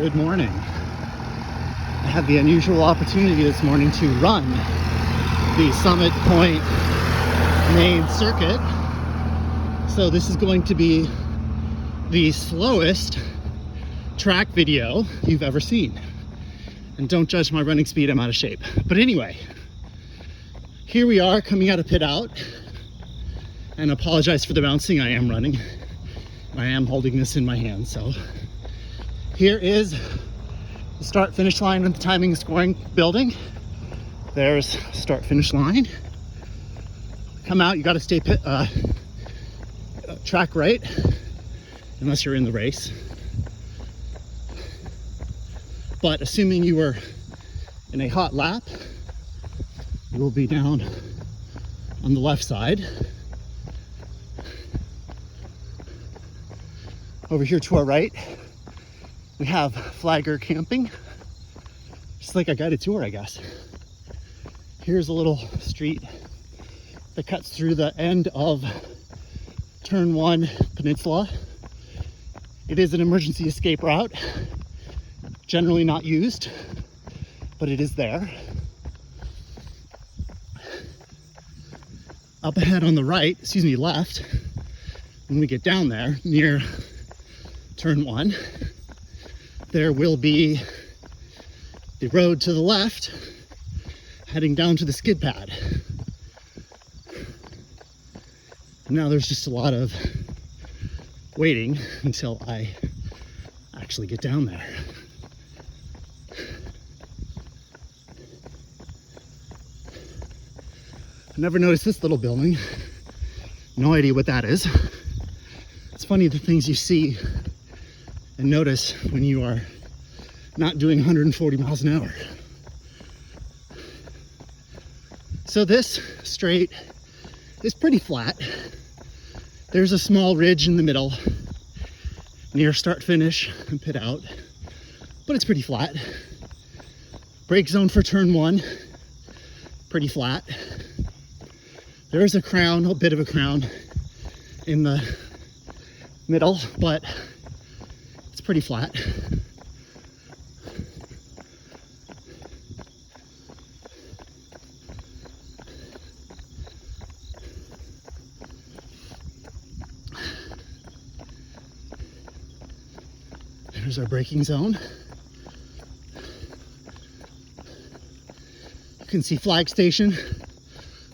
Good morning. I had the unusual opportunity this morning to run the Summit Point main circuit. So this is going to be the slowest track video you've ever seen. And don't judge my running speed, I'm out of shape. But anyway, here we are coming out of pit out. And apologize for the bouncing, I am running. I am holding this in my hand, so. Here is the start finish line of the timing and scoring building. There's start finish line. Come out, you gotta stay track right, unless you're in the race. But assuming you were in a hot lap, you will be down on the left side. Over here to our right, we have Flagger camping, just like a guided tour, I guess. Here's a little street that cuts through the end of Turn 1 Peninsula. It is an emergency escape route, generally not used, but it is there. Up ahead on the right, left, when we get down there near Turn 1, there will be the road to the left heading down to the skid pad. And now there's just a lot of waiting until I actually get down there. I never noticed this little building. No idea what that is. It's funny the things you see and notice when you are not doing 140 miles an hour. So this straight is pretty flat. There's a small ridge in the middle near start finish and pit out, but it's pretty flat. Brake zone for turn 1, pretty flat. There's a crown, a bit of a crown in the middle, but it's pretty flat. There's our braking zone. You can see flag station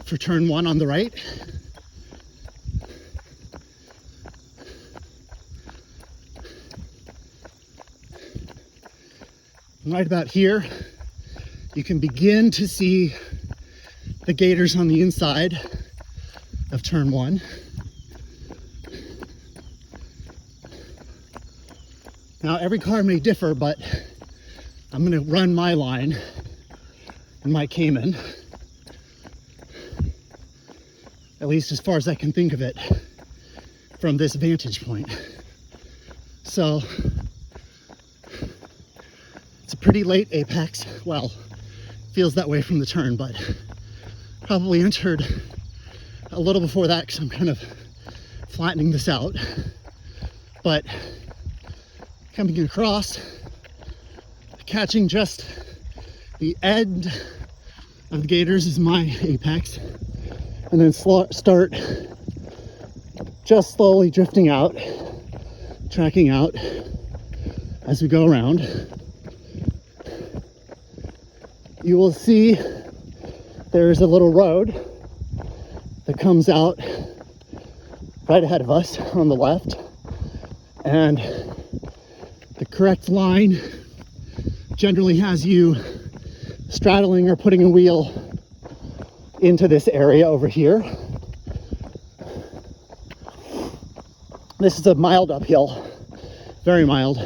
for turn 1 on the right. Right about here, you can begin to see the gators on the inside of turn 1. Now, every car may differ, but I'm gonna run my line in my Cayman, at least as far as I can think of it from this vantage point. So, it's a pretty late apex. Well, feels that way from the turn, but probably entered a little before that because I'm kind of flattening this out. But coming across, catching just the end of the gators is my apex, and then start just slowly drifting out, tracking out as we go around. You will see there's a little road that comes out right ahead of us on the left, and the correct line generally has you straddling or putting a wheel into this area over here. This is a mild uphill, very mild.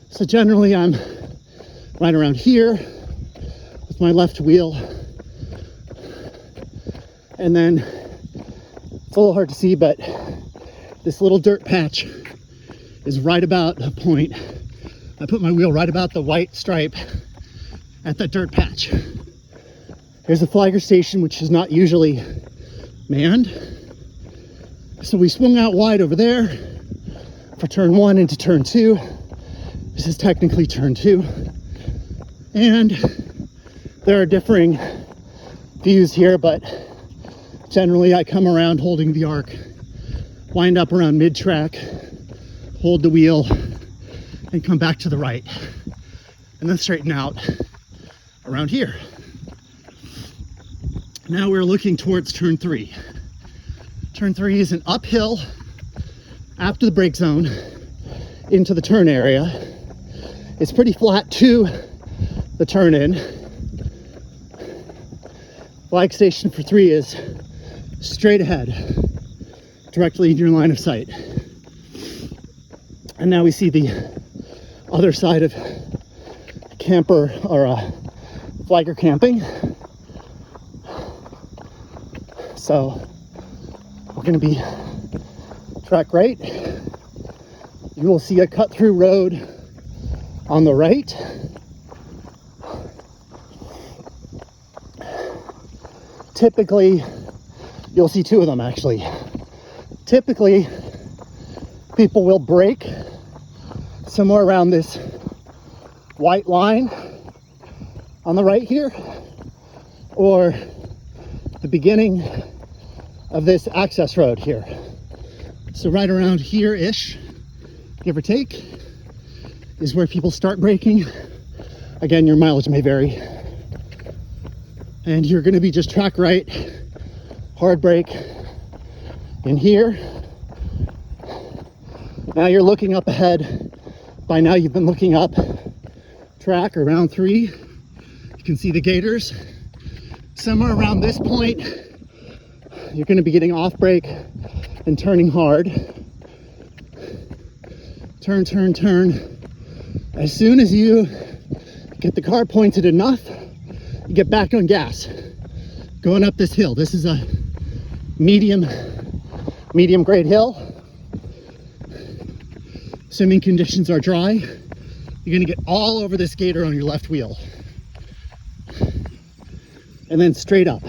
So generally I'm right around here with my left wheel, and then it's a little hard to see, but this little dirt patch is right about the point. I put my wheel right about the white stripe at that dirt patch. There's a flagger station, which is not usually manned. So we swung out wide over there for turn 1 into turn 2. This is technically turn 2. And there are differing views here, but generally I come around holding the arc, wind up around mid-track, hold the wheel, and come back to the right. And then straighten out around here. Now we're looking towards turn 3. Turn 3 is an uphill after the brake zone into the turn area. It's pretty flat to the turn in. Flag station for 3 is straight ahead, directly in your line of sight. And now we see the other side of camper or flagger camping. So we're going to be track right. You will see a cut through road on the right. Typically, you'll see 2 of them actually. Typically, people will brake somewhere around this white line on the right here, or the beginning of this access road here. So right around here-ish, give or take, is where people start braking. Again, your mileage may vary. And you're gonna be just track right, hard brake in here. Now you're looking up ahead. By now you've been looking up track around 3. You can see the gators. Somewhere around this point, you're gonna be getting off brake and turning hard. Turn, turn, turn. As soon as you get the car pointed enough, you get back on gas. Going up this hill. This is a medium grade hill. Assuming conditions are dry, you're gonna get all over this gator on your left wheel. And then straight up.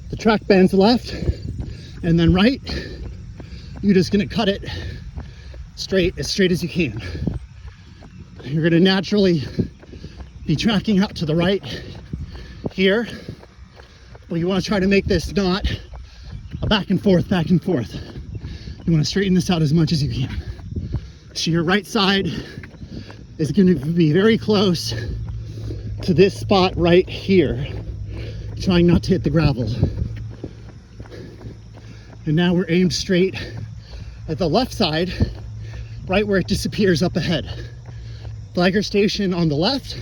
The track bends left and then right. You're just gonna cut it straight as you can. You're gonna naturally be tracking out to the right here, but you wanna try to make this not a back and forth. You wanna straighten this out as much as you can. So your right side is gonna be very close to this spot right here, trying not to hit the gravel. And now we're aimed straight at the left side, right where it disappears up ahead. Flagger station on the left.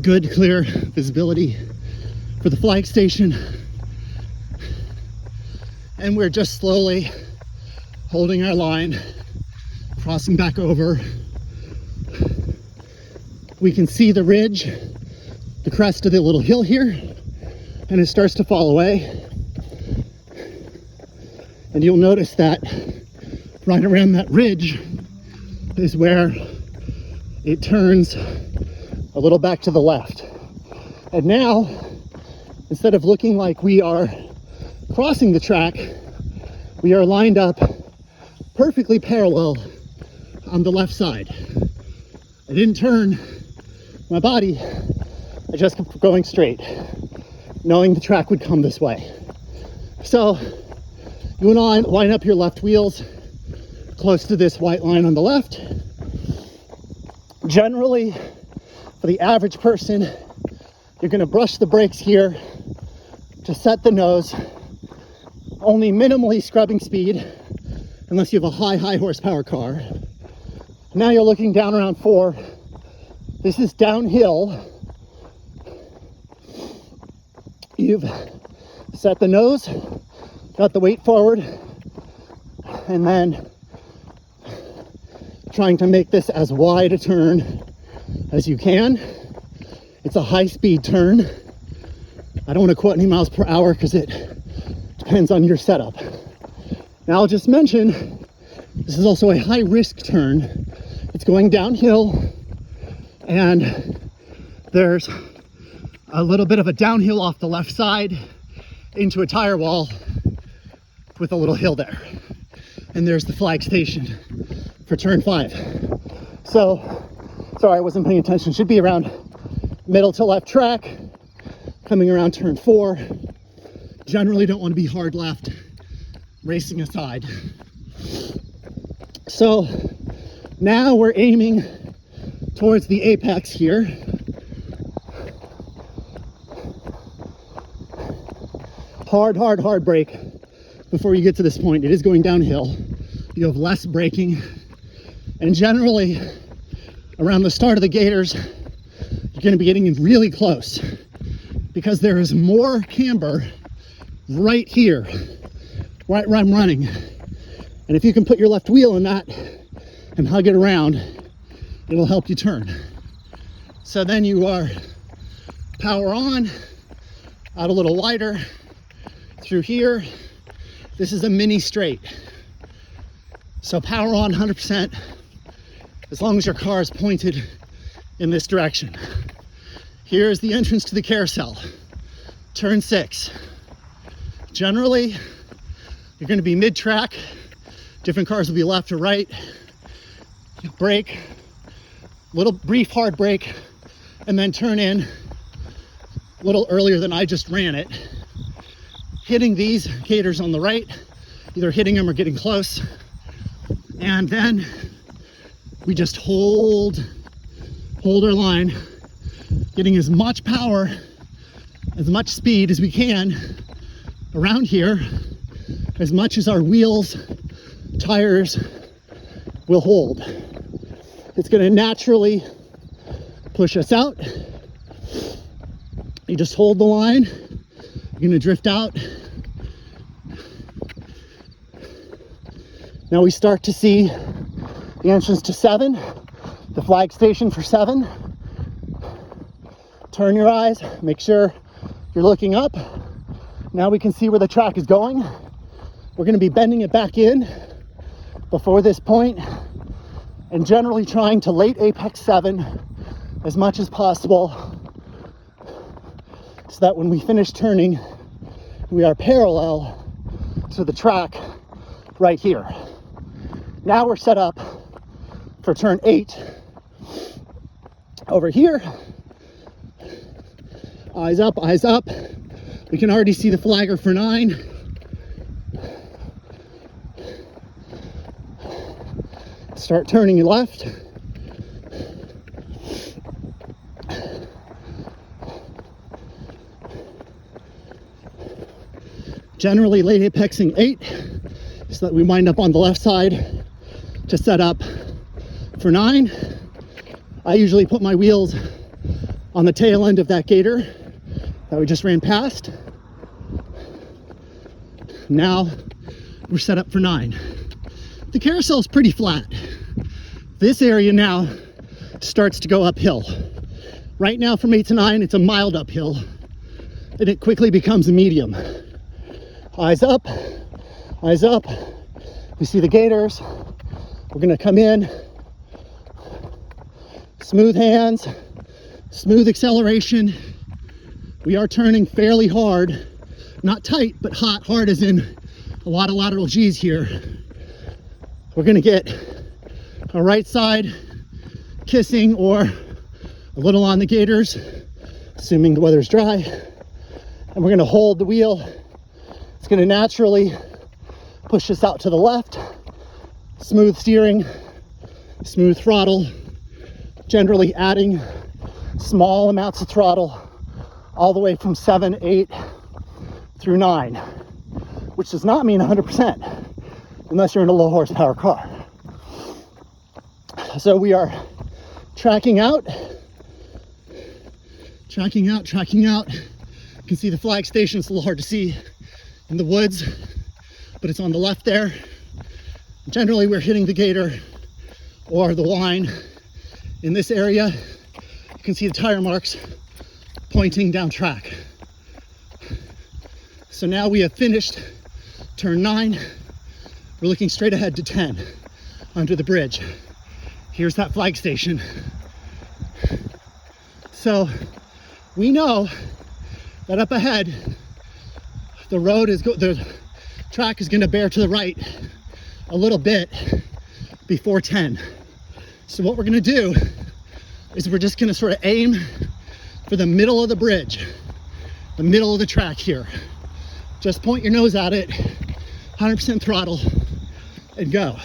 Good, clear visibility for the flag station. And we're just slowly holding our line, crossing back over. We can see the ridge, the crest of the little hill here, and it starts to fall away. And you'll notice that right around that ridge is where it turns a little back to the left. And now, instead of looking like we are crossing the track, we are lined up perfectly parallel on the left side. I didn't turn my body, I just kept going straight, knowing the track would come this way. So you want to line up your left wheels close to this white line on the left. Generally, for the average person, you're going to brush the brakes here to set the nose, only minimally scrubbing speed, unless you have a high horsepower car. Now you're looking down around 4. This is downhill. You've set the nose, got the weight forward, and then trying to make this as wide a turn as you can. It's a high-speed turn. I don't want to quote any miles per hour because it depends on your setup. Now I'll just mention, this is also a high-risk turn. It's going downhill, and there's a little bit of a downhill off the left side into a tire wall with a little hill there. And there's the flag station for turn 5. So, sorry, I wasn't paying attention. Should be around middle to left track, coming around turn 4. Generally don't want to be hard left, racing aside. So now we're aiming towards the apex here. Hard brake before you get to this point. It is going downhill. You have less braking. And generally, around the start of the gators, you're going to be getting really close because there is more camber right here, right where I'm running. And if you can put your left wheel in that and hug it around, it'll help you turn. So then you are power on, out a little wider, through here. This is a mini straight. So power on 100%, as long as your car is pointed in this direction. Here's the entrance to the carousel, turn 6. Generally, you're going to be mid-track. Different cars will be left or right. You brake, little brief hard brake, and then turn in a little earlier than I just ran it. Hitting these gators on the right, either hitting them or getting close. And then we just hold our line, getting as much power, as much speed as we can around here, as much as our wheels, tires will hold. It's going to naturally push us out. You just hold the line. You're going to drift out. Now we start to see the entrance to 7, the flag station for 7. Turn your eyes, make sure you're looking up. Now we can see where the track is going. We're going to be bending it back in before this point and generally trying to late apex 7 as much as possible so that when we finish turning, we are parallel to the track right here. Now we're set up for turn 8. Over here, eyes up, eyes up. We can already see the flagger for 9. Start turning left. Generally late apexing 8 so that we wind up on the left side to set up for 9. I usually put my wheels on the tail end of that gator that we just ran past. Now we're set up for 9. The carousel is pretty flat. This area now starts to go uphill. Right now from 8 to 9, it's a mild uphill, and it quickly becomes a medium. Eyes up, eyes up. We see the gators. We're gonna come in. Smooth hands, smooth acceleration. We are turning fairly hard. Not tight, but hot. Hard as in a lot of lateral G's here. We're gonna get our right side kissing or a little on the gators, assuming the weather's dry. And we're gonna hold the wheel. It's going to naturally push us out to the left. Smooth steering, smooth throttle, generally adding small amounts of throttle all the way from 7, 8 through 9, which does not mean 100% unless you're in a low horsepower car. So we are tracking out. You can see the flag station. It's a little hard to see in the woods, but it's on the left there. Generally, we're hitting the gator or the line in this area. You can see the tire marks pointing down track. So now we have finished turn 9. We're looking straight ahead to 10 under the bridge. Here's that flag station. So we know that up ahead, the track is going to bear to the right a little bit before 10. So what we're gonna do is we're just gonna sort of aim for the middle of the bridge, the middle of the track here. Just point your nose at it, 100% throttle, and go.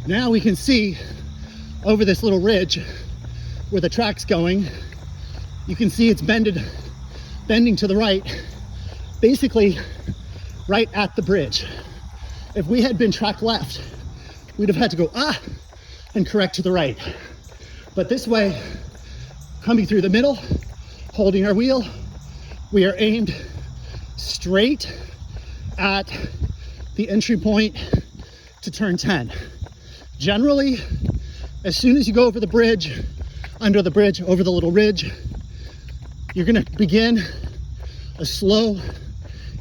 Now we can see over this little ridge where the track's going. You can see it's bending to the right, basically right at the bridge. If we had been track left, we'd have had to go and correct to the right. But this way, coming through the middle, holding our wheel, we are aimed straight at the entry point to turn 10. Generally, as soon as you go over the bridge, under the bridge, over the little ridge, you're gonna begin a slow,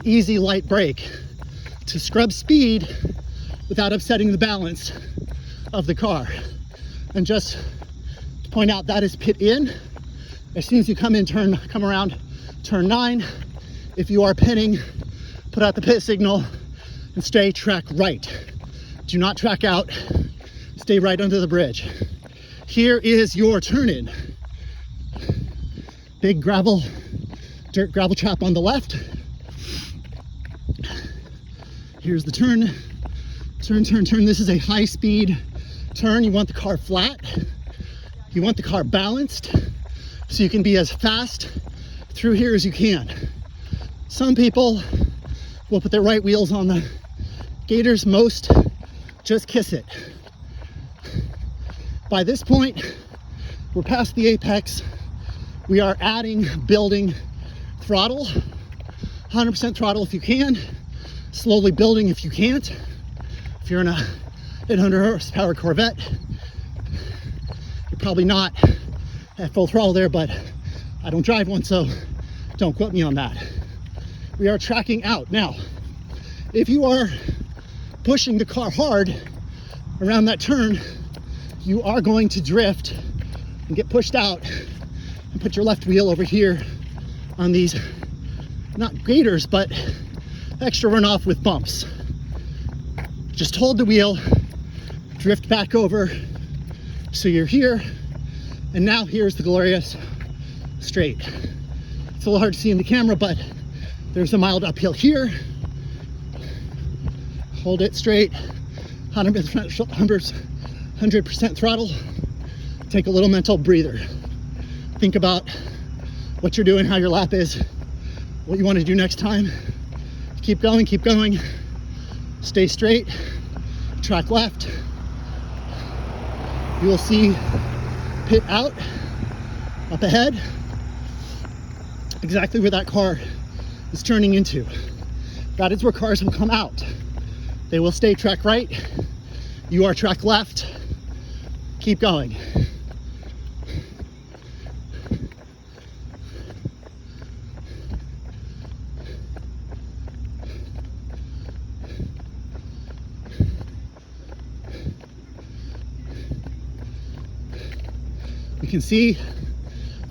easy, light brake to scrub speed without upsetting the balance of the car. And just to point out, that is pit in. As soon as you come around turn 9, if you are pitting, put out the pit signal and stay track right. Do not track out. Stay right under the bridge. Here is your turn in. Big dirt gravel trap on the left. Here's the turn. Turn. This is a high speed turn. You want the car flat. You want the car balanced so you can be as fast through here as you can. Some people will put their right wheels on the gators. Most just kiss it. By this point, we're past the apex. We are building throttle, 100% throttle if you can, slowly building if you can't. If you're in a 800 horsepower Corvette, you're probably not at full throttle there, but I don't drive one, so don't quote me on that. We are tracking out. Now, if you are pushing the car hard around that turn, you are going to drift and get pushed out and put your left wheel over here on these, not gators, but extra runoff with bumps. Just hold the wheel, drift back over, so you're here, and now here's the glorious straight. It's a little hard to see in the camera, but there's a mild uphill here. Hold it straight, 100% throttle. Take a little mental breather. Think about what you're doing, how your lap is, what you want to do next time. Keep going. Stay straight, track left. You will see pit out, up ahead, exactly where that car is turning into. That is where cars will come out. They will stay track right. You are track left. Keep going. You can see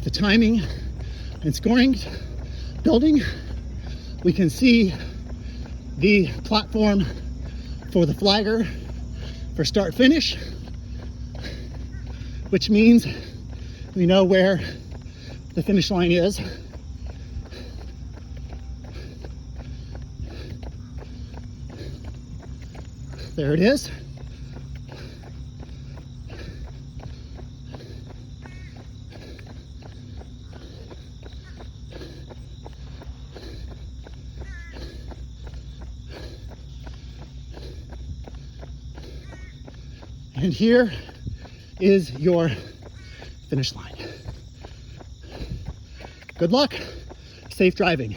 the timing and scoring building. We can see the platform for the flagger for start finish, which means we know where the finish line is. There it is. And here is your finish line. Good luck, safe driving.